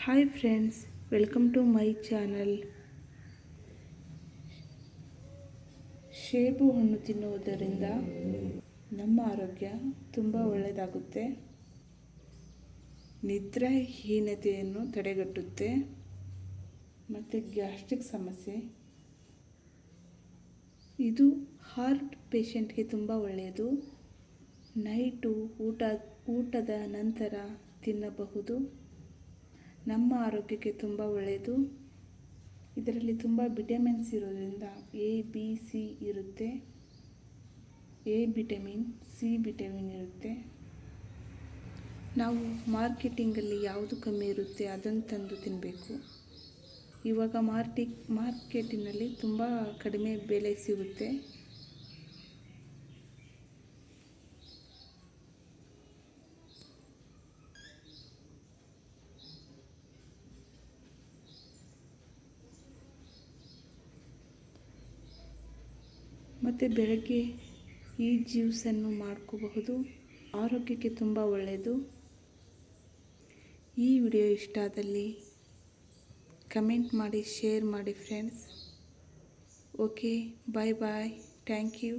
Hi friends, welcome to my channel. ಸೇಬು ಹಣ್ಣು ತಿನ್ನುವುದರಿಂದ ನಮ್ಮ ಆರೋಗ್ಯ ತುಂಬ ಒಳ್ಳೆಯದಾಗುತ್ತೆ. ನಿದ್ರಾಹೀನತೆಯನ್ನು ತಡೆಗಟ್ಟುತ್ತೆ ಮತ್ತು ಗ್ಯಾಸ್ಟ್ರಿಕ್ ಸಮಸ್ಯೆ, ಇದು ಹಾರ್ಟ್ ಪೇಷಂಟ್ಗೆ ತುಂಬ ಒಳ್ಳೆಯದು. ನೈಟು ಊಟದ ನಂತರ ತಿನ್ನಬಹುದು. ನಮ್ಮ ಆರೋಗ್ಯಕ್ಕೆ ತುಂಬ ಒಳ್ಳೆಯದು. ಇದರಲ್ಲಿ ತುಂಬ ವಿಟಮಿನ್ಸ್ ಇರೋದ್ರಿಂದ ಎ ಬಿ ಸಿ ಇರುತ್ತೆ. ಎ ವಿಟಮಿನ್, ಸಿ ವಿಟಮಿನ್ ಇರುತ್ತೆ. ನಾವು ಮಾರ್ಕೆಟಿಂಗಲ್ಲಿ ಯಾವುದು ಕಮ್ಮಿ ಇರುತ್ತೆ ಅದನ್ನು ತಂದು ತಿನ್ನಬೇಕು. ಇವಾಗ ಮಾರ್ಕೆಟಿನಲ್ಲಿ ತುಂಬ ಕಡಿಮೆ ಬೆಲೆ ಸಿಗುತ್ತೆ. ಮತ್ತು ಬೆಳಗ್ಗೆ ಈ ಜ್ಯೂಸನ್ನು ಮಾಡ್ಕೋಬಹುದು. ಆರೋಗ್ಯಕ್ಕೆ ತುಂಬ ಒಳ್ಳೆಯದು. ಈ ವಿಡಿಯೋ ಇಷ್ಟ ಆದಲ್ಲಿ ಕಮೆಂಟ್ ಮಾಡಿ, ಶೇರ್ ಮಾಡಿ friends. Okay, bye bye, thank you.